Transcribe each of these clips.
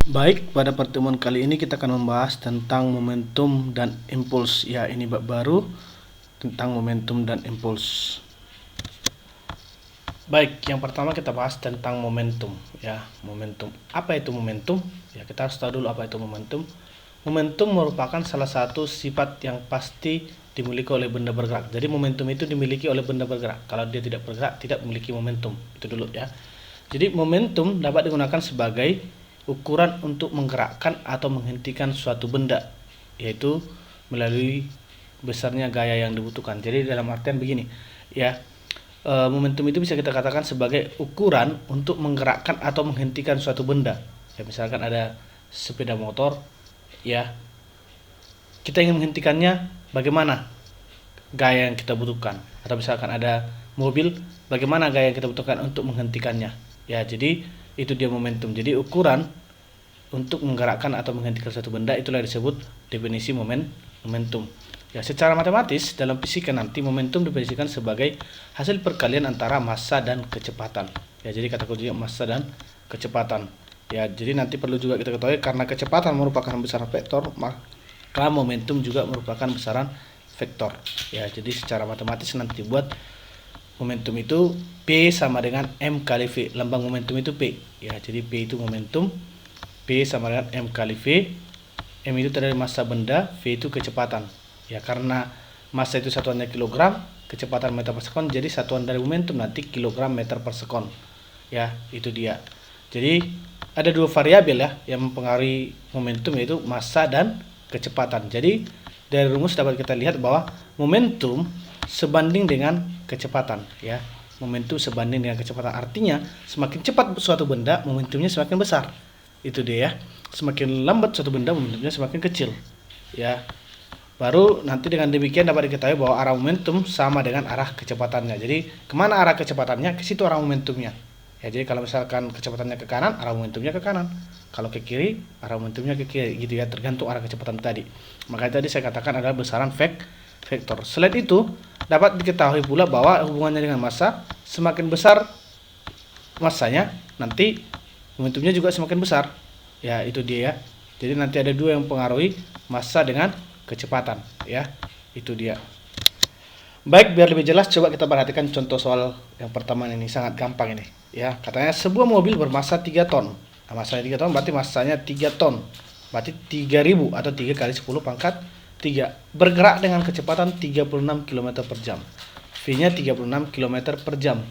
Baik, pada pertemuan kali ini kita akan membahas tentang momentum dan impuls. Ya, ini bab baru tentang momentum dan impuls. Baik, yang pertama kita bahas tentang momentum. Ya, momentum. Apa itu momentum? Ya, kita harus tahu dulu apa itu momentum. Momentum merupakan salah satu sifat yang pasti dimiliki oleh benda bergerak. Jadi momentum itu dimiliki oleh benda bergerak. Kalau dia tidak bergerak, tidak memiliki momentum. Itu dulu ya. Jadi momentum dapat digunakan sebagai ukuran untuk menggerakkan atau menghentikan suatu benda, yaitu melalui besarnya gaya yang dibutuhkan. Jadi dalam artian begini, ya, momentum itu bisa kita katakan sebagai ukuran untuk menggerakkan atau menghentikan suatu benda. Ya, misalkan ada sepeda motor, ya, kita ingin menghentikannya, bagaimana gaya yang kita butuhkan? Atau misalkan ada mobil, bagaimana gaya yang kita butuhkan untuk menghentikannya? Ya, jadi itu dia momentum. Jadi ukuran untuk menggerakkan atau menghentikan suatu benda itulah disebut definisi momentum. Ya, secara matematis dalam fisika nanti momentum didefinisikan sebagai hasil perkalian antara massa dan kecepatan. Ya, jadi kata kuncinya massa dan kecepatan. Ya, jadi nanti perlu juga kita ketahui karena kecepatan merupakan besaran vektor, maka momentum juga merupakan besaran vektor. Ya, jadi secara matematis nanti buat momentum itu P sama dengan M kali V. Lambang momentum itu P. Ya, jadi P itu momentum, P sama dengan M kali V. M itu dari massa benda, V itu kecepatan. Ya, karena massa itu satuannya kilogram, kecepatan meter per sekon, jadi satuan dari momentum nanti kilogram meter per sekon. Ya, itu dia. Jadi ada dua variabel ya yang mempengaruhi momentum, yaitu massa dan kecepatan. Jadi dari rumus dapat kita lihat bahwa momentum sebanding dengan kecepatan, ya. Momentum sebanding dengan kecepatan, artinya semakin cepat suatu benda, momentumnya semakin besar. Itu dia ya. Semakin lambat suatu benda, momentumnya semakin kecil. Ya. Baru nanti dengan demikian dapat diketahui bahwa arah momentum sama dengan arah kecepatannya. Jadi kemana arah kecepatannya, ke situ arah momentumnya. Ya, jadi kalau misalkan kecepatannya ke kanan, arah momentumnya ke kanan. Kalau ke kiri, arah momentumnya ke kiri, gitu ya, tergantung arah kecepatan tadi. Makanya tadi saya katakan adalah besaran vektor. Selain itu, dapat diketahui pula bahwa hubungannya dengan massa, semakin besar massanya, nanti momentumnya juga semakin besar. Ya, itu dia ya. Jadi nanti ada dua yang mempengaruhi, massa dengan kecepatan, ya. Itu dia. Baik, biar lebih jelas coba kita perhatikan contoh soal yang pertama ini, sangat gampang ini. Ya, katanya sebuah mobil bermassa 3 ton. Nah, massanya 3 ton berarti massanya 3 ton. Berarti 3000 atau 3 kali 10 pangkat 3. Bergerak dengan kecepatan 36 km per jam. V-nya 36 km per jam.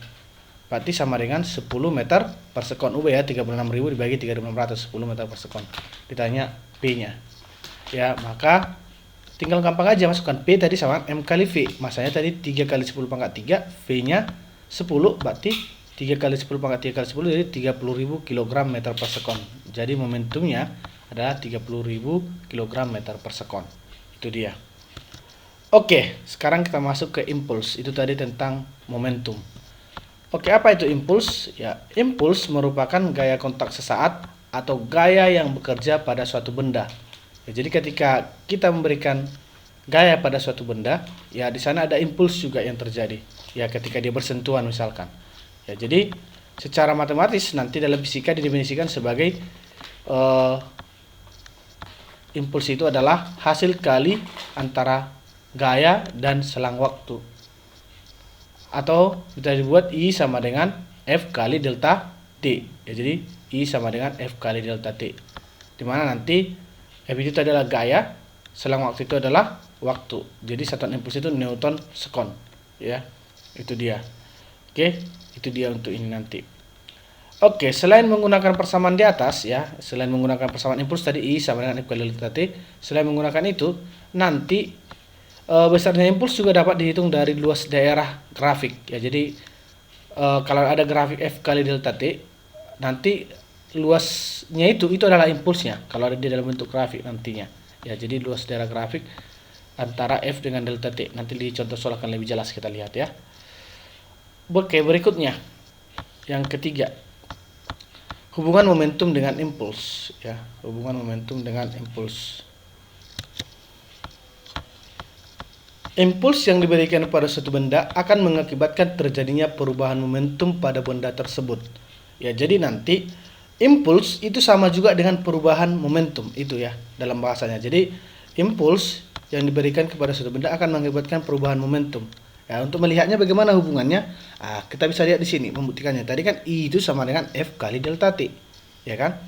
Berarti sama dengan 10 meter per sekon. UB ya, 36.000 dibagi 3600, 10 meter per sekon. Ditanya P-nya. Ya, maka tinggal gampang aja masukkan P tadi sama M kali V. Masanya tadi 3 kali 10 pangkat 3, V-nya 10, berarti 3 kali 10 pangkat 3 kali 10 jadi 30.000 kg meter per sekon. Jadi momentumnya adalah 30.000 kg meter per sekon. Itu dia. Oke, sekarang kita masuk ke impuls. Itu tadi tentang momentum. Oke, apa itu impuls? Ya, impuls merupakan gaya kontak sesaat atau gaya yang bekerja pada suatu benda. Ya, jadi ketika kita memberikan gaya pada suatu benda, ya di sana ada impuls juga yang terjadi. Ya, ketika dia bersentuhan misalkan. Ya, jadi secara matematis nanti dalam fisika didefinisikan sebagai impuls itu adalah hasil kali antara gaya dan selang waktu. Atau bisa dibuat I sama dengan F kali delta T. Ya, jadi I sama dengan F kali delta T. Dimana nanti F itu adalah gaya, selang waktu itu adalah waktu. Jadi satuan impuls itu Newton sekon. Ya, itu dia. Oke, itu dia untuk ini nanti. Oke, selain menggunakan persamaan di atas ya, selain menggunakan persamaan impuls tadi I sama dengan F kali delta T, selain menggunakan itu, nanti besarnya impuls juga dapat dihitung dari luas daerah grafik. Ya, jadi kalau ada grafik F kali delta T, nanti luasnya itu adalah impulsnya kalau ada di dalam bentuk grafik nantinya. Ya, jadi luas daerah grafik antara F dengan delta T. Nanti di contoh soal akan lebih jelas kita lihat ya. Oke, berikutnya yang ketiga, hubungan momentum dengan impuls ya, hubungan momentum dengan impuls. Impuls yang diberikan pada suatu benda akan mengakibatkan terjadinya perubahan momentum pada benda tersebut. Ya, jadi nanti impuls itu sama juga dengan perubahan momentum itu ya dalam bahasanya. Jadi impuls yang diberikan kepada suatu benda akan mengakibatkan perubahan momentum. Ya, untuk melihatnya bagaimana hubungannya, kita bisa lihat di sini membuktikannya. Tadi kan I itu sama dengan F kali delta T, ya kan?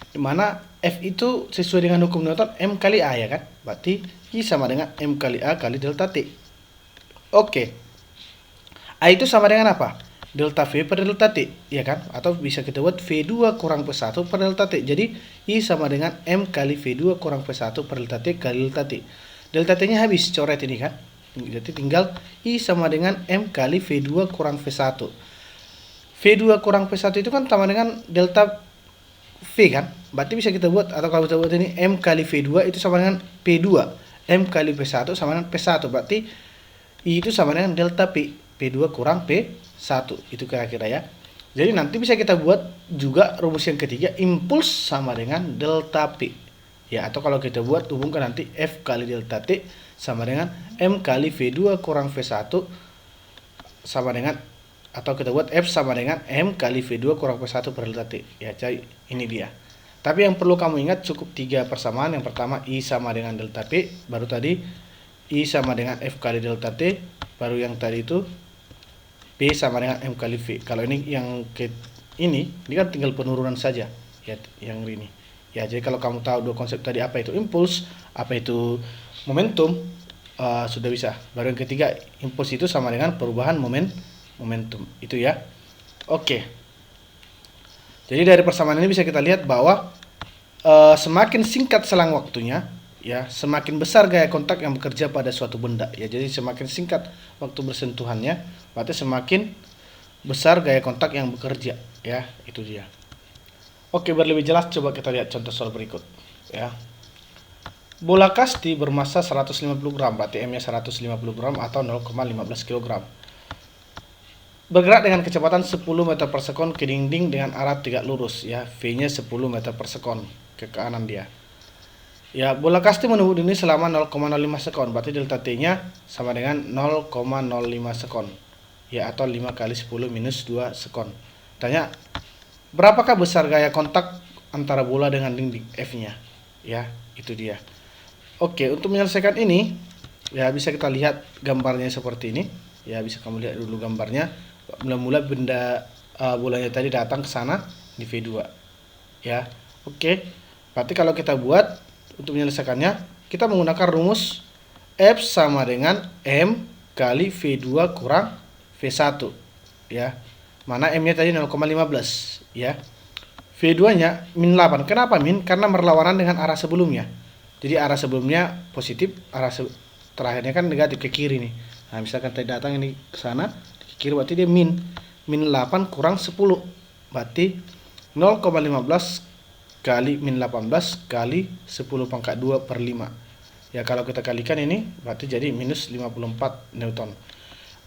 Dimana F itu sesuai dengan hukum Newton M kali A, ya kan? Berarti I sama dengan M kali A kali delta T. Oke. A itu sama dengan apa? Delta V per delta T, ya kan? Atau bisa kita buat V2 kurang V1 per delta T. Jadi I sama dengan M kali V2 kurang V1 per delta T kali delta T. Delta T-nya habis, coret ini kan? Jadi tinggal I sama dengan M kali V2 kurang V1. V2 kurang V1 itu kan sama dengan delta V kan? Berarti bisa kita buat, atau kalau kita buat ini M kali V2 itu sama dengan P2. M kali P1 sama dengan P1. Berarti I itu sama dengan delta P. P2 kurang P1. Itu kira-kira ya. Jadi nanti bisa kita buat juga rumus yang ketiga, impuls sama dengan delta P. Ya, atau kalau kita buat hubungkan nanti F kali delta T sama dengan M kali V2 kurang V1 sama dengan, atau kita buat F sama dengan M kali V2 kurang V1 per delta T. Ya, jadi ini dia. Tapi yang perlu kamu ingat cukup 3 persamaan. Yang pertama I sama dengan delta P, baru tadi I sama dengan F kali delta T, baru yang tadi itu P sama dengan M kali V. Kalau ini yang ini kan tinggal penurunan saja ya, yang ini. Ya, jadi kalau kamu tahu dua konsep tadi, apa itu impuls, apa itu momentum, sudah bisa. Baru yang ketiga, impuls itu sama dengan perubahan momentum. Itu ya. Oke. Jadi dari persamaan ini bisa kita lihat bahwa semakin singkat selang waktunya, ya, semakin besar gaya kontak yang bekerja pada suatu benda. Ya, jadi semakin singkat waktu bersentuhannya, berarti semakin besar gaya kontak yang bekerja. Ya, itu dia. Oke, biar lebih jelas coba kita lihat contoh soal berikut. Ya. Bola kasti bermassa 150 gram, berarti M-nya 150 gram atau 0,15 kg. Bergerak dengan kecepatan 10 meter per sekon ke dinding dengan arah tegak lurus, ya. V-nya 10 meter per sekon ke kanan dia. Ya, bola kasti menunggu ini selama 0,05 sekon, berarti delta T-nya sama dengan 0,05 sekon. Ya, atau 5 kali 10 minus 2 sekon. Tanya, berapakah besar gaya kontak antara bola dengan dinding F-nya? Ya, itu dia. Oke, untuk menyelesaikan ini, ya bisa kita lihat gambarnya seperti ini. Ya, bisa kamu lihat dulu gambarnya. Mula-mula benda bolanya tadi datang ke sana di V2. Ya, oke. Berarti kalau kita buat untuk menyelesaikannya, kita menggunakan rumus F sama dengan M kali V2 kurang V1. Ya. Mana M-nya tadi 0,15, ya. V2-nya min 8. Kenapa min? Karena berlawanan dengan arah sebelumnya. Jadi arah sebelumnya positif, arah terakhirnya kan negatif ke kiri nih. Nah, misalkan tadi datang ini ke sana, ke kiri, berarti dia min 8 kurang 10. Berarti 0,15 kali min 18 kali 10 pangkat 2 per 5. Ya, kalau kita kalikan ini berarti jadi minus 54 Newton.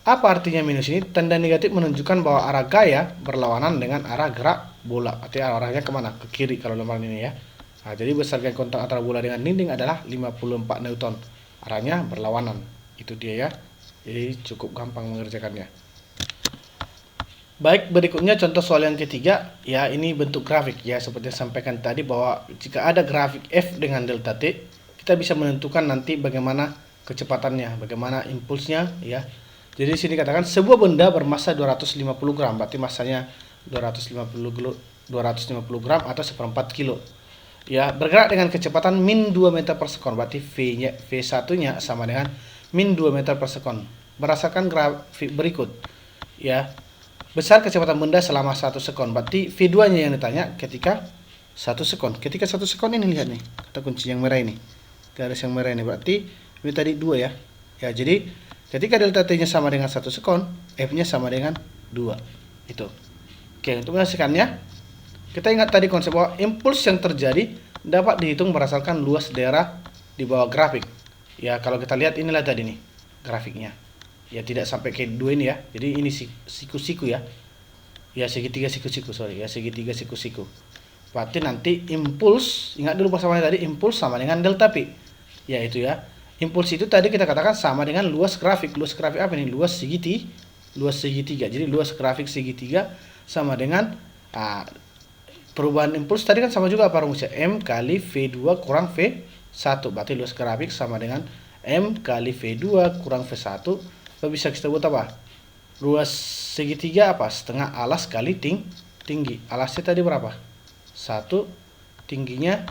Apa artinya minus ini? Tanda negatif menunjukkan bahwa arah gaya berlawanan dengan arah gerak bola. Artinya arahnya kemana? Ke kiri kalau lembaran ini ya. Nah, jadi besar gaya kontak antara bola dengan dinding adalah 54 Newton. Arahnya berlawanan. Itu dia ya. Jadi cukup gampang mengerjakannya. Baik, berikutnya contoh soal yang ketiga. Ya, ini bentuk grafik ya. Seperti yang sampaikan tadi bahwa jika ada grafik F dengan delta T, kita bisa menentukan nanti bagaimana kecepatannya, bagaimana impulsnya ya. Jadi di sini katakan sebuah benda bermassa 250 gram, berarti massanya 250 gram atau 1/4 kilo. Ya, bergerak dengan kecepatan min 2 meter per sekon, berarti V1-nya sama dengan min 2 meter per sekon. Berdasarkan grafik berikut. Ya. Besar kecepatan benda selama 1 sekon, berarti V2-nya yang ditanya ketika 1 sekon. Ketika 1 sekon ini lihat nih, kata kunci yang merah ini. Garis yang merah ini berarti ini tadi 2 ya. Ya, jadi ketika delta T-nya sama dengan 1 sekon, F-nya sama dengan 2. Itu. Oke, untuk menyelesaikannya, kita ingat tadi konsep bahwa impuls yang terjadi dapat dihitung berdasarkan luas daerah di bawah grafik. Ya, kalau kita lihat inilah tadi nih grafiknya. Ya, tidak sampai ke 2 ini ya. Jadi ini siku-siku ya. Ya, segitiga siku-siku, sorry. Ya, segitiga siku-siku. Berarti nanti impuls, ingat dulu persamaannya tadi, impuls sama dengan delta P. Ya, itu ya. Impuls itu tadi kita katakan sama dengan luas grafik. Luas grafik apa ini? Luas segitiga. Jadi luas grafik segitiga sama dengan perubahan impuls tadi kan sama juga apa rumusnya? M kali V2 kurang V1. Berarti luas grafik sama dengan M kali V2 kurang V1. Bisa kita buat apa? Luas segitiga apa? Setengah alas kali tinggi. Alasnya tadi berapa? 1, tingginya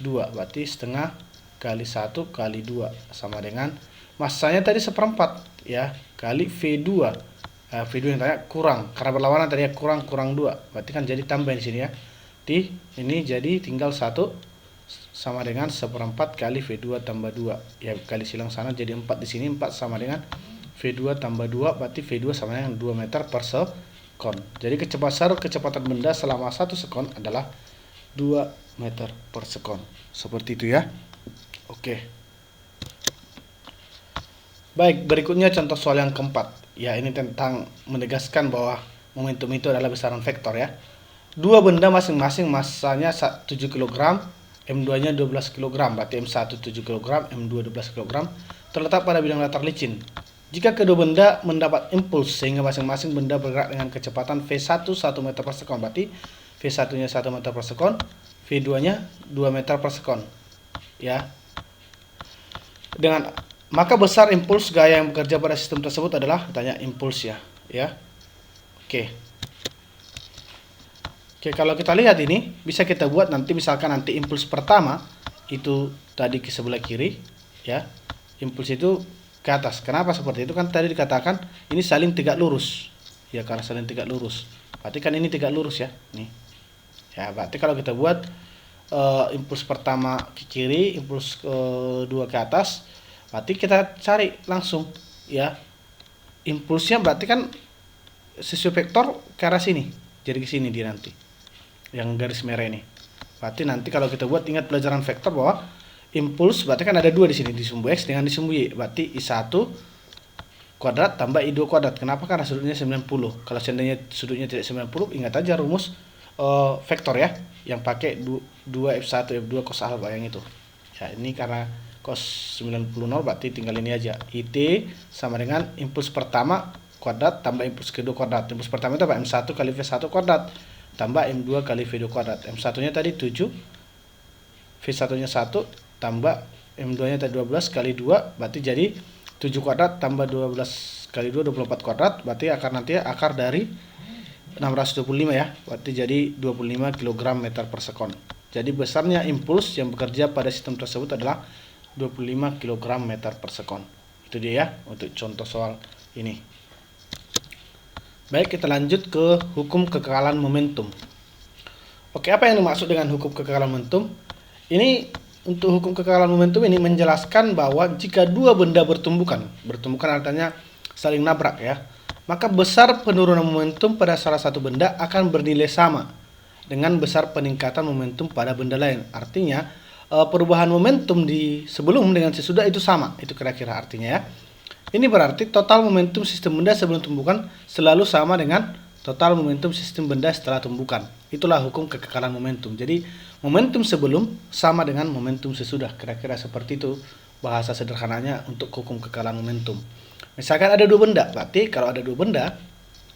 2. Berarti setengah kali 1 kali 2 sama dengan massanya tadi seperempat ya, kali V2. V2 yang tadi kurang, karena berlawanan tadi ya, kurang 2. Berarti kan jadi tambah di sini ya. Ini jadi tinggal 1 sama dengan seperempat kali V2 tambah 2. Ya kali silang sana jadi 4 di sini, 4 sama dengan V2 tambah 2, berarti V2 sama dengan 2 meter per sekon. Jadi kecepatan benda selama 1 sekon adalah 2 meter per sekon. Seperti itu ya. Oke. Baik, berikutnya contoh soal yang keempat. Ya, ini tentang menegaskan bahwa momentum itu adalah besaran vektor ya. Dua benda masing-masing massanya 7 kg, M2-nya 12 kg, berarti M1 7 kg, M2 12 kg, terletak pada bidang datar licin. Jika kedua benda mendapat impuls sehingga masing-masing benda bergerak dengan kecepatan V1 1 meter per sekon, berarti V1-nya 1 meter per sekon, V2-nya 2 meter per sekon. Ya. Maka besar impuls gaya yang bekerja pada sistem tersebut adalah tanya impuls ya. Oke, kalau kita lihat ini bisa kita buat nanti, misalkan nanti impuls pertama itu tadi ke sebelah kiri ya. Impuls itu ke atas. Kenapa seperti itu? Kan tadi dikatakan ini saling tegak lurus. Ya, karena saling tegak lurus. Berarti kan ini tegak lurus ya. Nih. Ya, berarti kalau kita buat impuls pertama ke kiri, impuls kedua ke atas, berarti kita cari langsung ya. Impulsnya berarti kan sesuai vektor ke arah sini. Jadi ke sini dia nanti. Yang garis merah ini. Berarti nanti kalau kita buat, ingat pelajaran vektor bahwa impuls berarti kan ada dua di sini, di sumbu X dengan di sumbu Y. Berarti I1 kuadrat tambah I2 kuadrat. Kenapa? Karena sudutnya 90. Kalau seandainya sudutnya tidak 90, ingat aja rumus vektor ya, yang pakai 2F1 F2 cos alpha yang itu. Ya, ini karena cos 90 berarti tinggal ini aja. IT sama dengan impuls pertama kuadrat tambah impuls kedua kuadrat. Impuls pertama itu apa? M1 kali V1 kuadrat tambah M2 kali V2 kuadrat. M1-nya tadi 7, V1-nya 1 tambah M2-nya tadi 12 kali 2, berarti jadi 7 kuadrat tambah 12 kali 2 24 kuadrat, berarti akar nanti akar dari 625 ya. Berarti jadi 25 kg meter per sekon. Jadi besarnya impuls yang bekerja pada sistem tersebut adalah 25 kg meter per sekon. Itu dia ya untuk contoh soal ini. Baik, kita lanjut ke hukum kekekalan momentum. Oke, apa yang dimaksud dengan hukum kekekalan momentum? Ini untuk hukum kekekalan momentum ini menjelaskan bahwa jika dua benda bertumbukan artinya saling nabrak ya, maka besar penurunan momentum pada salah satu benda akan bernilai sama dengan besar peningkatan momentum pada benda lain. Artinya perubahan momentum di sebelum dengan sesudah itu sama. Itu kira-kira artinya ya. Ini berarti total momentum sistem benda sebelum tumbukan selalu sama dengan total momentum sistem benda setelah tumbukan. Itulah hukum kekekalan momentum. Jadi momentum sebelum sama dengan momentum sesudah. Kira-kira seperti itu bahasa sederhananya untuk hukum kekekalan momentum. Misalkan ada dua benda, berarti kalau ada dua benda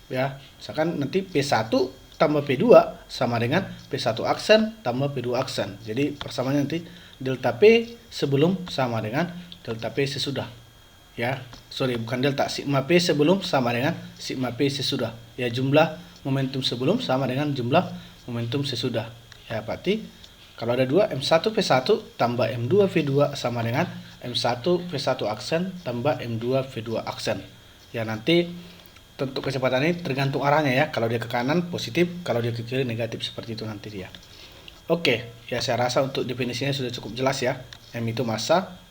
ya, misalkan nanti P1 tambah P2 sama dengan P1 aksen tambah P2 aksen. Jadi persamaannya nanti delta P sebelum sama dengan delta P sesudah. Ya, bukan delta, sigma P sebelum sama dengan sigma P sesudah. Ya, jumlah momentum sebelum sama dengan jumlah momentum sesudah. Ya, berarti kalau ada dua, M1 P1 tambah M2 V2 sama dengan M1 V1 aksen tambah M2 V2 aksen. Ya, nanti tentu kecepatan ini tergantung arahnya ya. Kalau dia ke kanan positif, kalau dia ke kiri negatif, seperti itu nanti dia. Oke, ya saya rasa untuk definisinya sudah cukup jelas ya. M itu massa,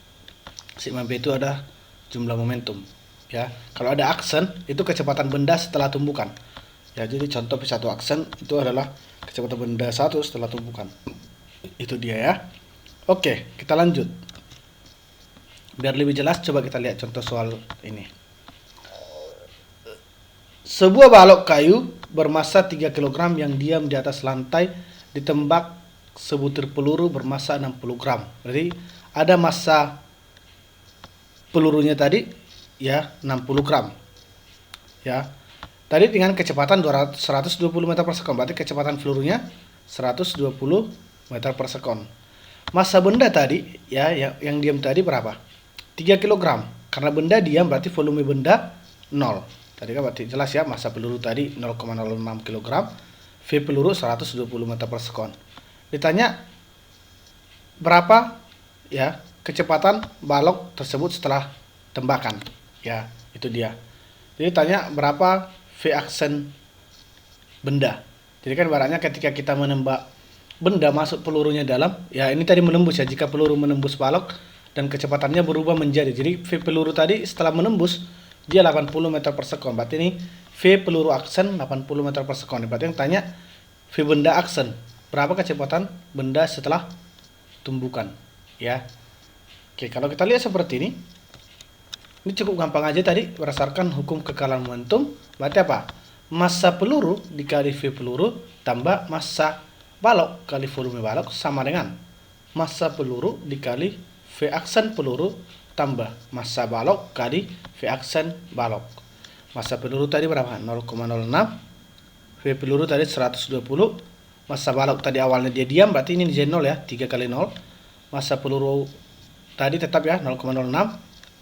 sigma P itu ada jumlah momentum ya. Kalau ada aksen itu kecepatan benda setelah tumbukan ya. Jadi contoh P1 aksen itu adalah kecepatan benda 1 setelah tumbukan. Itu dia ya. Oke, kita lanjut. Biar lebih jelas coba kita lihat contoh soal ini. Sebuah balok kayu bermassa 3 kg yang diam di atas lantai ditembak sebutir peluru bermassa 60 gram. Berarti ada massa pelurunya tadi ya 60 gram ya. Tadi dengan kecepatan 120 meter per sekon, berarti kecepatan pelurunya 120 meter per sekon. Massa benda tadi ya yang diam tadi berapa? 3 kg. Karena benda diam berarti volume benda 0. Tadi kan berarti jelas ya, massa peluru tadi 0,06 kg, V peluru 120 meter per sekon. Ditanya berapa ya kecepatan balok tersebut setelah tembakan. Ya, itu dia. Jadi tanya berapa V aksen benda. Jadi kan ibaratnya ketika kita menembak benda masuk pelurunya dalam, ya ini tadi menembus ya, jika peluru menembus balok dan kecepatannya berubah menjadi, jadi V peluru tadi setelah menembus dia 80 meter per sekon, berarti ini V peluru aksen 80 meter per sekon. Berarti yang tanya V benda aksen, berapa kecepatan benda setelah tumbukan ya. Oke, kalau kita lihat seperti ini cukup gampang aja tadi berdasarkan hukum kekalahan momentum. Berarti apa? Massa peluru dikali V peluru tambah massa balok kali volume balok sama dengan massa peluru dikali V aksen peluru tambah massa balok kali V aksen balok. Massa peluru tadi berapa? 0,06. V peluru tadi 120. Massa balok tadi awalnya dia diam, berarti ini jadi 0 ya, 3 kali 0. Massa peluru tadi tetap ya 0,06.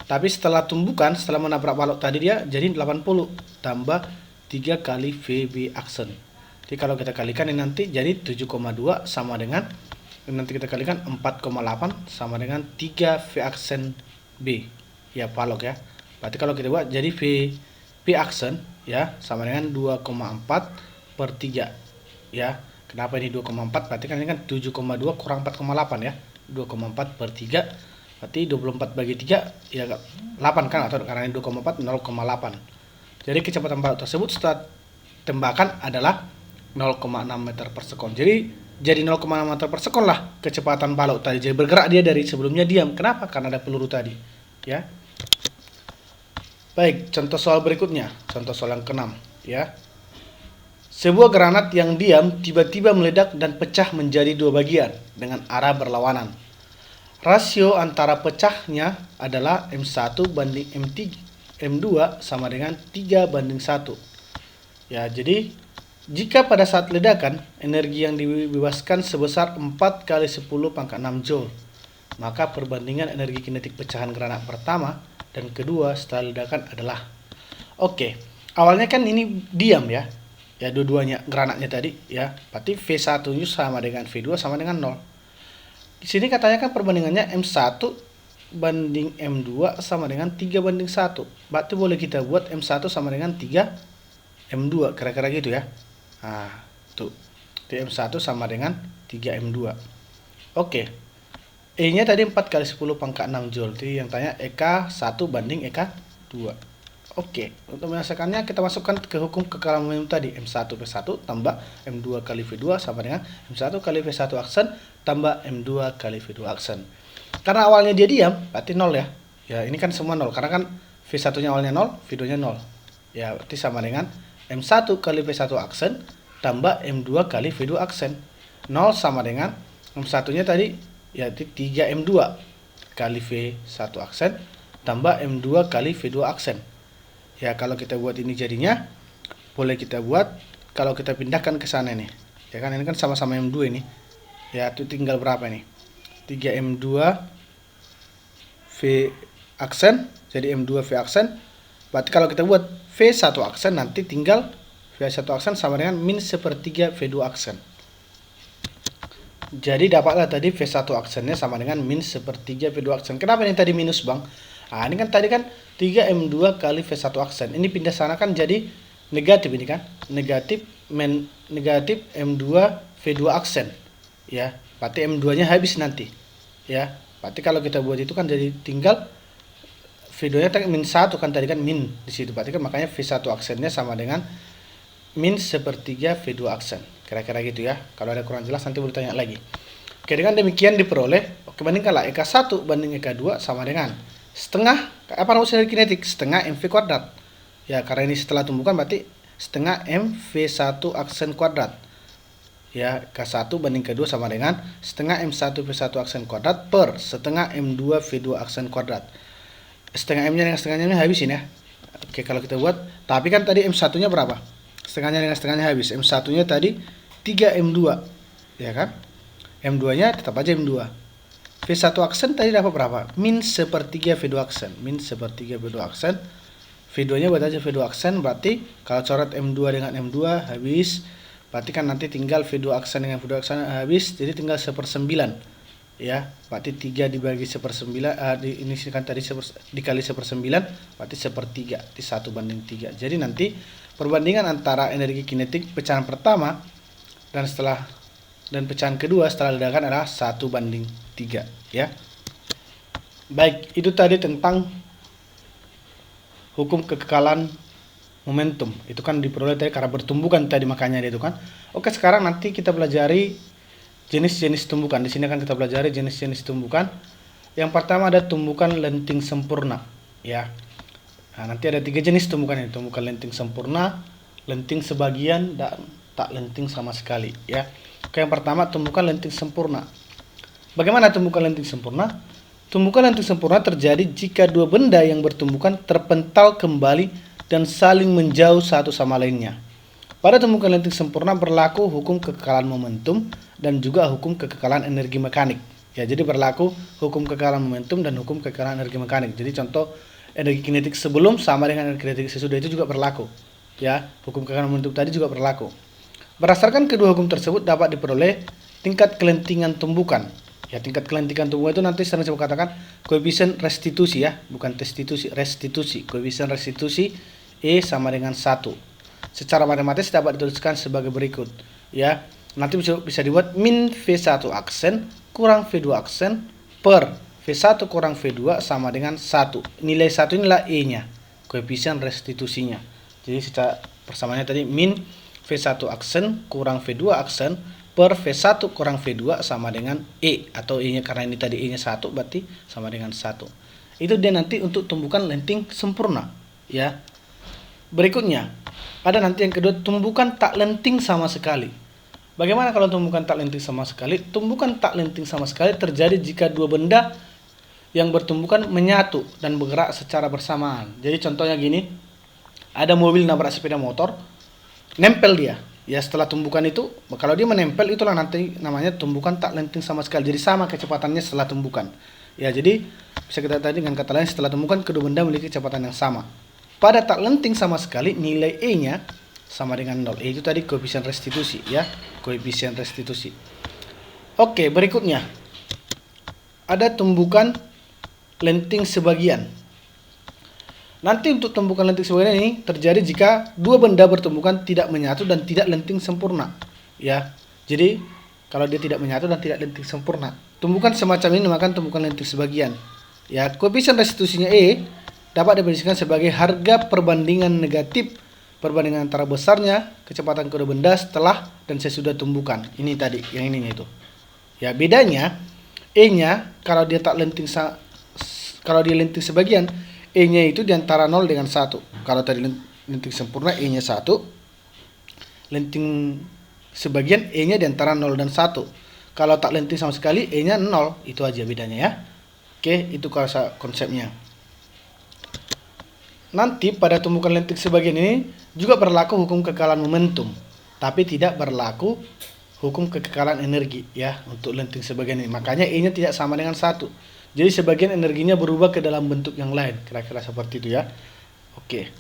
Tapi setelah tumbukan, setelah menabrak balok tadi dia jadi 80 tambah 3 kali VB aksen. Jadi kalau kita kalikan ini nanti jadi 7,2 sama dengan, nanti kita kalikan 4,8 sama dengan 3 V aksen B ya balok ya. Berarti kalau kita buat jadi V aksen ya sama dengan 2,4 per 3 ya. Kenapa ini 2,4? Berarti kan ini kan 7,2 kurang 4,8 ya. 2,4 per 3 berarti 24 bagi 3 ya 8 kan, atau karena ini 2,4 0,8. Jadi kecepatan balok tersebut setelah tembakan adalah 0,6 meter per sekon. Jadi 0,6 meter per sekon lah kecepatan balok tadi. Jadi bergerak dia dari sebelumnya diam. Kenapa? Karena ada peluru tadi. Ya. Baik, contoh soal berikutnya. Contoh soal yang ke-6 ya. Sebuah granat yang diam tiba-tiba meledak dan pecah menjadi dua bagian dengan arah berlawanan. Rasio antara pecahnya adalah M1 banding M2 sama dengan 3 banding 1. Ya, jadi jika pada saat ledakan energi yang dibebaskan sebesar 4 kali 10 pangkat 6 Joule, maka perbandingan energi kinetik pecahan granat pertama dan kedua setelah ledakan adalah. Oke, awalnya kan ini diam ya. Ya, dua-duanya granatnya tadi ya. Berarti V1 sama dengan V2 sama dengan 0. Di sini katanya kan perbandingannya M1 banding M2 sama dengan 3 banding 1. Berarti boleh kita buat M1 sama dengan 3 M2, kira-kira gitu ya. Nah, tuh. M1 sama dengan 3 M2. Oke. E-nya tadi 4 kali 10 pangkat 6 Joule. Jadi yang tanya EK1 banding EK2. Oke, untuk menyelesaikannya kita masukkan ke hukum kekalahan momentum tadi. M1 V1 tambah M2 kali V2 sama dengan M1 kali V1 aksen tambah M2 kali V2 aksen. Karena awalnya dia diam, berarti 0 ya. Ya, ini kan semua 0. Karena kan V1-nya awalnya 0, V2-nya 0. Ya, berarti sama dengan M1 kali V1 aksen tambah M2 kali V2 aksen. 0 sama dengan M1-nya tadi, yaitu 3M2 kali V1 aksen tambah M2 kali V2 aksen. Ya, kalau kita buat ini jadinya, boleh kita buat, kalau kita pindahkan ke sana nih. Ya kan, ini kan sama-sama M2 ini. Ya, itu tinggal berapa nih? 3M2 V aksen, jadi M2 V aksen. Berarti kalau kita buat V1 aksen, nanti tinggal V1 aksen sama dengan min sepertiga V2 aksen. Jadi dapatlah tadi V1 aksennya sama dengan min sepertiga V2 aksen. Kenapa ini tadi minus bang? Nah, ini kan tadi kan 3M2 kali V1 aksen. Ini pindah sana kan jadi negatif ini kan. Negatif M2 V2 aksen. Ya, berarti M2-nya habis nanti. Ya, berarti kalau kita buat itu kan jadi tinggal V2-nya min 1 kan tadi kan min di situ. Berarti kan makanya V1 aksennya sama dengan min sepertiga V2 aksen. Kira-kira gitu ya. Kalau ada kurang jelas nanti boleh tanya lagi. Oke, dengan demikian diperoleh. Oke, bandingkanlah EK1 banding EK2 sama dengan setengah, apa rumus energi kinetik? Setengah MV kuadrat. Ya, karena ini setelah tumbukan berarti setengah MV1 aksen kuadrat. Ya, K1 banding K2 sama dengan setengah M1 V1 aksen kuadrat per setengah M2 V2 aksen kuadrat. Setengah M-nya dengan setengahnya habisin ya. Oke, kalau kita buat, tapi kan tadi M1-nya berapa? Setengahnya dengan setengahnya habis. M1-nya tadi 3M2. ya kan? M2-nya tetap aja M2. V1 aksen tadi dapat berapa? Min sepertiga V2 aksen. Min sepertiga V2 aksen. V2-nya buat aja V2 aksen, berarti kalau coret M2 dengan M2 habis. Berarti kan nanti tinggal V2 aksen dengan V2 aksen habis, jadi tinggal 1/9. Ya, berarti 3 dibagi 1/9, ini kan tadi dikali 1/9, berarti 1/3, di 1/3. Jadi nanti perbandingan antara energi kinetik pecahan pertama dan pecahan kedua setelah ledakan adalah 1/3, ya. Baik, itu tadi tentang hukum kekekalan momentum. Itu kan diperoleh tadi karena bertumbukan tadi, makanya itu kan. Oke, sekarang nanti kita pelajari jenis-jenis tumbukan. Di sini kan kita pelajari jenis-jenis tumbukan. Yang pertama ada tumbukan lenting sempurna, ya. Nah, nanti ada 3 jenis tumbukan ini: tumbukan lenting sempurna, lenting sebagian, dan tak lenting sama sekali, ya. Oke, yang pertama tumbukan lenting sempurna. Bagaimana tumbukan lenting sempurna? Tumbukan lenting sempurna terjadi jika dua benda yang bertumbukan terpental kembali dan saling menjauh satu sama lainnya. Pada tumbukan lenting sempurna berlaku hukum kekekalan momentum dan juga hukum kekekalan energi mekanik. Ya, jadi berlaku hukum kekekalan momentum dan hukum kekekalan energi mekanik. Jadi contoh energi kinetik sebelum sama dengan energi kinetik sesudah itu juga berlaku. Ya, hukum kekekalan momentum tadi juga berlaku. Berdasarkan kedua hukum tersebut dapat diperoleh tingkat kelentingan tumbukan. Ya, tingkat kelentingan tumbukan itu nanti sering saya katakan koefisien restitusi, ya, bukan testitusi, restitusi. Koefisien restitusi E sama dengan 1. Secara matematis dapat dituliskan sebagai berikut, ya. Nanti bisa dibuat min V1 aksen kurang V2 aksen per V1 kurang V2 sama dengan 1. Nilai 1 inilah E-nya, koefisien restitusinya. Jadi secara persamaannya tadi min V1 aksen kurang V2 aksen per V1 kurang V2 sama dengan E, atau E-nya karena ini tadi E-nya 1 berarti sama dengan 1. Itu dia nanti untuk tumbukan lenting sempurna, ya. Berikutnya, ada nanti yang kedua, tumbukan tak lenting sama sekali. Bagaimana kalau tumbukan tak lenting sama sekali? Tumbukan tak lenting sama sekali terjadi jika dua benda yang bertumbukan menyatu dan bergerak secara bersamaan. Jadi contohnya gini, ada mobil nabrak sepeda motor, nempel dia. Ya, setelah tumbukan itu, kalau dia menempel, itulah nanti namanya tumbukan tak lenting sama sekali. Jadi sama kecepatannya setelah tumbukan. Ya, jadi bisa kita tadi dengan kata lain, setelah tumbukan kedua benda memiliki kecepatan yang sama. Pada tak lenting sama sekali, nilai E-nya sama dengan 0. E itu tadi koefisien restitusi, ya, koefisien restitusi. Oke, berikutnya ada tumbukan lenting sebagian. Nanti untuk tumbukan lenting sebagian ini terjadi jika dua benda bertumbukan tidak menyatu dan tidak lenting sempurna, ya. Jadi kalau dia tidak menyatu dan tidak lenting sempurna, tumbukan semacam ini dinamakan tumbukan lenting sebagian. Ya, koefisien restitusinya E dapat didefinisikan sebagai harga perbandingan negatif perbandingan antara besarnya kecepatan kedua benda setelah dan sesudah tumbukan. Ini tadi, yang ininya itu. Ya, bedanya E-nya kalau dia lenting sebagian, E-nya itu di antara 0 dengan 1. Kalau tadi lenting sempurna E-nya 1, lenting sebagian E-nya di antara 0 dan 1. Kalau tak lenting sama sekali E-nya 0, itu aja bedanya, ya. Oke, itu konsepnya. Nanti pada tumbukan lenting sebagian ini juga berlaku hukum kekekalan momentum, tapi tidak berlaku hukum kekekalan energi, ya, untuk lenting sebagian ini. Makanya E-nya tidak sama dengan 1. Jadi sebagian energinya berubah ke dalam bentuk yang lain, kira-kira seperti itu, ya. Oke.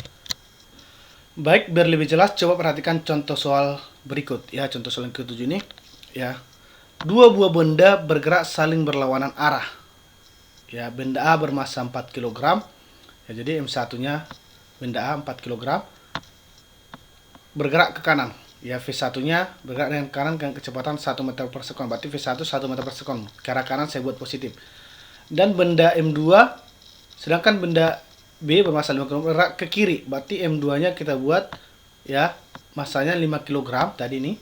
Baik, biar lebih jelas coba perhatikan contoh soal berikut, ya. Contoh soal yang ke-7 ini, ya. Dua buah benda bergerak saling berlawanan arah. Ya, benda A bermassa 4 kg. Ya, jadi M1-nya benda A 4 kg bergerak ke kanan. Ya, V1-nya bergerak dengan kanan dengan kecepatan 1 meter per sekon. Berarti V1 1 meter per sekon. Ke arah kanan saya buat positif. Dan benda M2, sedangkan benda B bermassa 5 kg bergerak ke kiri. Berarti M2-nya kita buat, ya, massanya 5 kg tadi ini.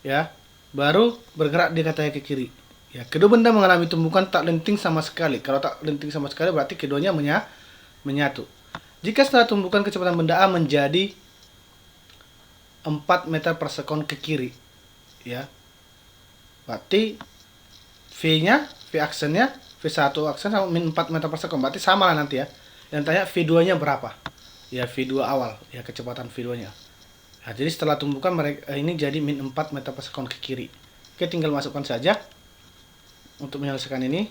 Ya, baru bergerak dia katanya ke kiri. Ya, kedua benda mengalami tumbukan tak lenting sama sekali. Kalau tak lenting sama sekali berarti keduanya menyatu. Jika setelah tumbukan kecepatan benda A menjadi 4 meter per sekon ke kiri, ya, berarti V aksennya V1 aksen sama min 4 meter per sekon, berarti sama lah nanti, ya. Yang tanya V2-nya berapa? Ya, V2 awal, ya, kecepatan V2-nya. Nah, jadi setelah tumbukan mereka ini jadi min 4 meter per sekon ke kiri. Oke, tinggal masukkan saja untuk menyelesaikan ini.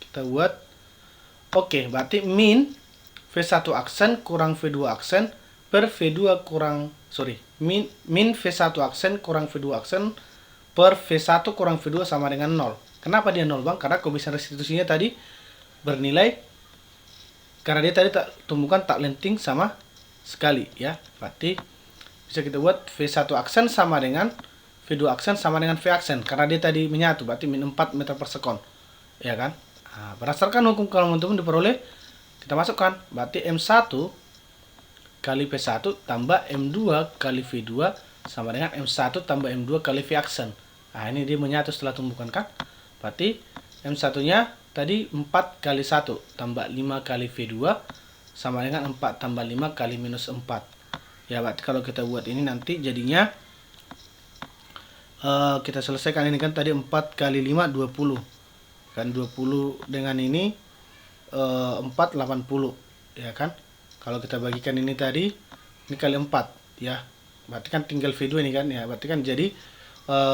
Kita buat. Oke, berarti min V1 aksen kurang V2 aksen per V2 kurang, min V1 aksen kurang V2 aksen per V1 kurang V2 sama dengan 0. Kenapa dia 0 bang? Karena koefisien restitusinya tadi bernilai, karena dia tadi tumbukan tak lenting sama sekali ya. Berarti bisa kita buat V1 aksen sama dengan V2 aksen sama dengan V aksen, karena dia tadi menyatu, berarti min 4 meter per sekon, ya kan? Nah, berdasarkan hukum kalau teman-teman diperoleh, kita masukkan, berarti M1 kali V1 tambah M2 kali V2 sama dengan M1 tambah M2 kali V aksen. Nah, ini dia menyatu setelah tumbukan kan? Berarti M1-nya tadi 4 kali 1 tambah 5 kali V2 sama dengan 4 tambah 5 kali minus 4. Ya, berarti kalau kita buat ini nanti jadinya kita selesaikan ini kan tadi 4 kali 5 20. Kan 20 dengan ini 4 80 ya kan. Kalau kita bagikan ini tadi ini kali 4 ya. Berarti kan tinggal V2 ini kan ya. Berarti kan jadi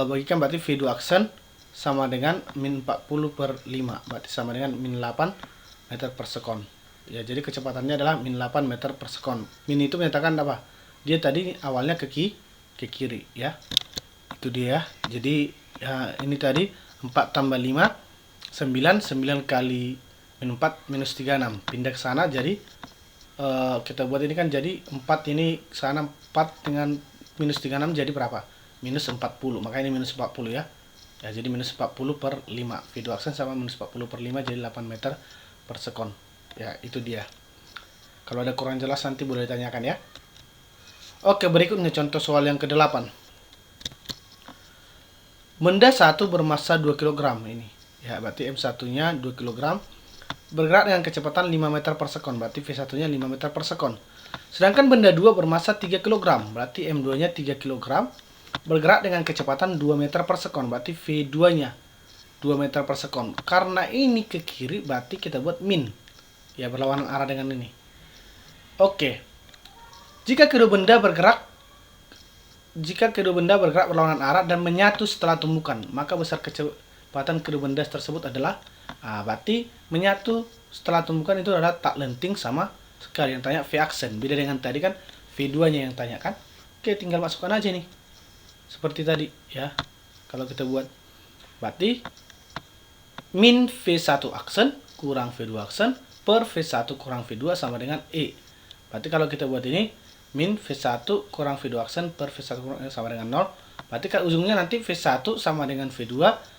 bagikan berarti V2 aksen sama dengan min 40 per 5. Berarti sama dengan min 8 meter per sekon. Ya, jadi kecepatannya adalah min 8 meter per sekon. Min itu menyatakan apa? Dia tadi awalnya ke kiri ya. Itu dia. Jadi ya, ini tadi 4 tambah 5 9 kali min 4 minus 36. Pindah ke sana jadi kita buat ini kan jadi 4 ini sana 4 dengan minus 36 jadi berapa? Minus 40. Maka ini minus 40 ya. Ya, jadi minus 40 per 5. V2 aksen sama minus 40 per 5 jadi 8 meter per sekon. Ya, itu dia. Kalau ada kurang jelas nanti boleh ditanyakan ya. Oke, berikutnya contoh soal yang ke-8. Benda satu bermassa 2 kg ini. Ya, berarti M1-nya 2 kg. Bergerak dengan kecepatan 5 meter per sekon. Berarti V1-nya 5 meter per sekon. Sedangkan benda 2 bermassa 3 kg. Berarti M2-nya 3 kg. Bergerak dengan kecepatan 2 meter per sekon. Berarti V2-nya 2 meter per sekon. Karena ini ke kiri, berarti kita buat min. Ya, berlawanan arah dengan ini. Oke. Jika kedua benda bergerak berlawanan arah dan menyatu setelah tumbukan, maka besar kecepatan kedua benda tersebut adalah, berarti menyatu setelah tumbukan itu adalah tak lenting sama sekali. Yang tanya V aksen, beda dengan tadi kan V2-nya yang tanya kan. Oke, tinggal masukkan aja nih. Seperti tadi ya. Kalau kita buat, berarti min V1 aksen kurang V2 aksen per V1 kurang V2 sama dengan E. Berarti kalau kita buat ini min V1 kurang V2 aksen per V1 kurang sama dengan 0. Berarti kan ujungnya nanti V1 sama dengan V2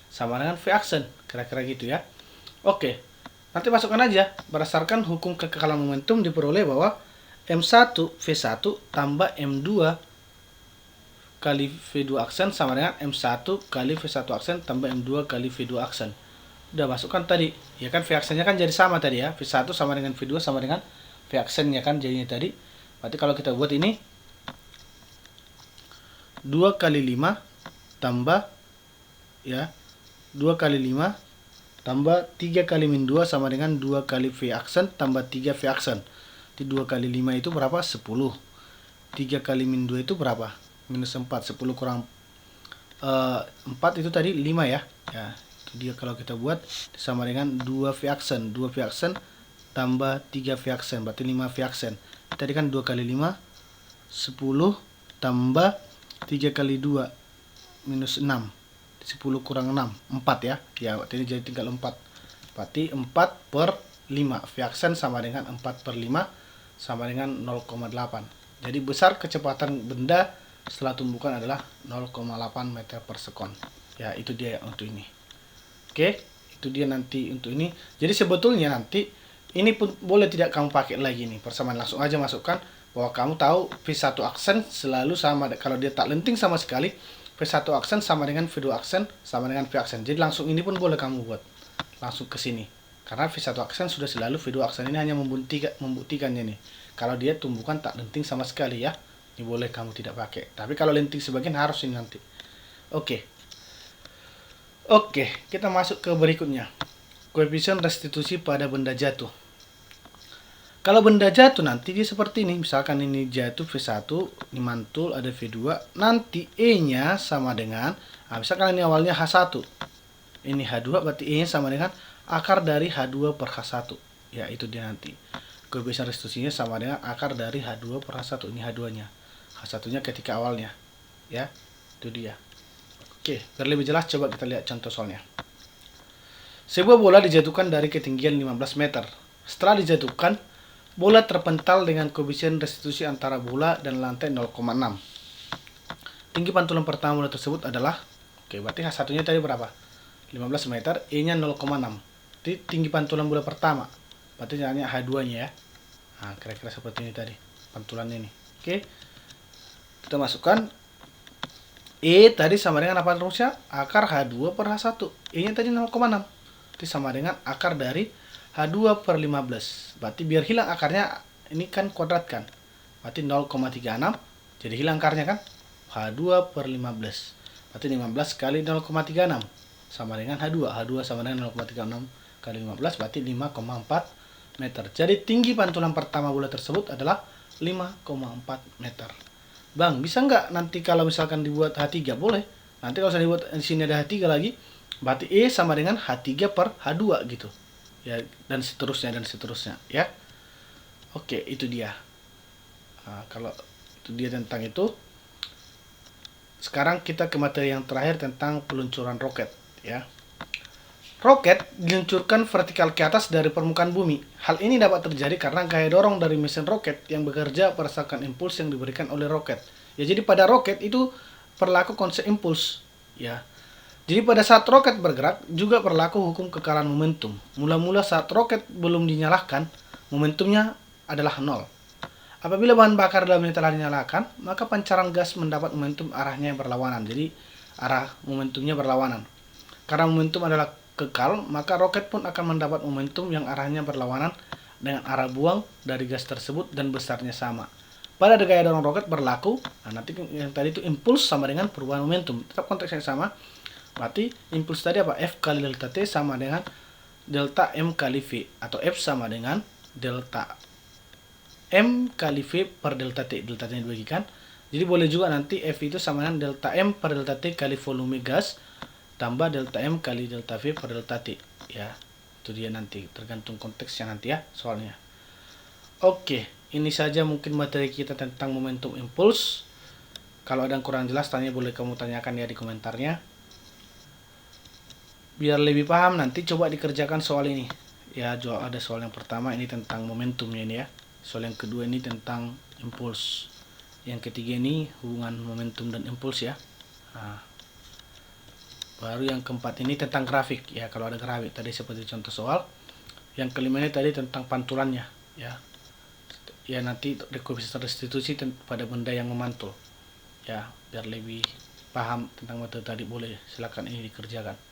sama dengan V aksen. Kira-kira gitu ya. Oke. Nanti masukkan aja. Berdasarkan hukum kekekalan momentum diperoleh bahwa M1 V1 tambah M2 kali V2 aksen sama dengan M1 kali V1 aksen tambah M2 kali V2 aksen. Udah masukkan tadi. Ya kan V aksennya kan jadi sama tadi ya. V1 sama dengan V2 sama dengan V aksennya kan jadinya tadi. Berarti kalau kita buat ini 2 kali 5 tambah ya 2 kali 5 tambah 3 kali min 2 sama dengan 2 kali V aksen tambah 3 V aksen. Jadi 2 kali 5 itu berapa? 10. 3 kali min 2 itu berapa? Minus 4. 10 kurang 4 itu tadi 5 ya. Ya, itu dia kalau kita buat sama dengan 2 V aksen. 2 V aksen tambah 3 V aksen. Berarti 5 V aksen. Tadi kan 2 kali 5 10 tambah 3 kali 2 minus 6. 10 kurang 6 4 ya. Ya, berarti ini jadi tinggal 4. Berarti 4 per 5. V aksen sama dengan 4 per 5 sama dengan 0,8. Jadi besar kecepatan benda setelah tumbukan adalah 0,8 meter per sekon. Ya, itu dia untuk ini. Oke, itu dia nanti untuk ini. Jadi sebetulnya nanti ini pun boleh tidak kamu pakai lagi nih persamaan, langsung aja masukkan bahwa kamu tahu V1 aksen selalu sama, kalau dia tak lenting sama sekali V1 aksen sama dengan V2 aksen sama dengan V aksen. Jadi langsung ini pun boleh kamu buat langsung ke sini, karena V1 aksen sudah selalu, V2 aksen ini hanya membuktikannya nih kalau dia tumbukan tak lenting sama sekali ya. Ini boleh kamu tidak pakai, tapi kalau lenting sebagian harus ini nanti. Oke, kita masuk ke berikutnya. Koefisien restitusi pada benda jatuh. Kalau benda jatuh nanti dia seperti ini. Misalkan ini jatuh V1, ini mantul, ada V2. Nanti E-nya sama dengan, misalkan ini awalnya H1. Ini H2, berarti E-nya sama dengan akar dari H2 per H1. Ya, itu dia nanti. Koefisien restitusinya sama dengan akar dari H2 per H1. Ini H2-nya. H1-nya ketika awalnya. Ya, itu dia. Oke, biar lebih jelas coba kita lihat contoh soalnya. Sebuah bola dijatuhkan dari ketinggian 15 meter. Setelah dijatuhkan, bola terpental dengan koefisien restitusi antara bola dan lantai 0,6. Tinggi pantulan pertama bola tersebut adalah, oke, berarti H1-nya tadi berapa? 15 meter, E-nya 0,6. Jadi tinggi pantulan bola pertama. Berarti jalannya H2-nya ya. Nah, kira-kira seperti ini tadi pantulannya ini. Oke. Kita masukkan E tadi sama dengan apa rumusnya? Akar H2 per H1. E-nya tadi 0,6. Itu sama dengan akar dari H2 per 15. Berarti biar hilang akarnya, ini kan kuadratkan. Berarti 0,36. Jadi hilang akarnya kan? H2 per 15. Berarti 15 kali 0,36. Sama dengan H2. H2 sama dengan 0,36 kali 15. Berarti 5,4 meter. Jadi tinggi pantulan pertama bola tersebut adalah 5,4 meter. Bang, bisa nggak nanti kalau misalkan dibuat H3? Boleh. Nanti kalau saya dibuat di sini ada H3 lagi, berarti E sama dengan H3 per H2 gitu. Ya, dan seterusnya ya. Oke, itu dia. Nah, kalau itu dia tentang itu. Sekarang kita ke materi yang terakhir tentang peluncuran roket ya. Roket diluncurkan vertikal ke atas dari permukaan bumi. Hal ini dapat terjadi karena gaya dorong dari mesin roket yang bekerja berdasarkan impuls yang diberikan oleh roket. Ya, jadi pada roket itu berlaku konsep impuls. Ya. Jadi pada saat roket bergerak juga berlaku hukum kekalahan momentum. Mula-mula saat roket belum dinyalakan, momentumnya adalah 0. Apabila bahan bakar dalamnya telah dinyalakan, maka pancaran gas mendapat momentum arahnya yang berlawanan. Jadi arah momentumnya berlawanan. Karena momentum adalah kekal, maka roket pun akan mendapat momentum yang arahnya berlawanan dengan arah buang dari gas tersebut dan besarnya sama. Pada gaya dorong roket berlaku, nanti yang tadi itu impuls sama dengan perubahan momentum. Tetap konteksnya sama. Berarti impuls tadi apa? F kali delta T sama dengan delta M kali V. Atau F sama dengan delta M kali V per delta T. Delta T dibagikan. Jadi boleh juga nanti F itu sama dengan delta M per delta T kali volume gas tambah delta M kali delta V per delta T. Ya, itu dia nanti. Tergantung konteksnya nanti ya soalnya. Oke, ini saja mungkin materi kita tentang momentum impuls. Kalau ada yang kurang jelas, boleh kamu tanyakan ya di komentarnya. Biar lebih paham nanti coba dikerjakan soal ini. Ya, ada soal yang pertama ini tentang momentumnya ini ya. Soal yang kedua ini tentang impuls. Yang ketiga ini hubungan momentum dan impuls ya. Nah, baru yang keempat ini tentang grafik ya. Kalau ada grafik tadi seperti contoh soal. Yang kelima ini tadi tentang pantulannya ya. Ya, nanti koefisien restitusi pada benda yang memantul. Ya, biar lebih paham tentang materi tadi boleh silakan ini dikerjakan.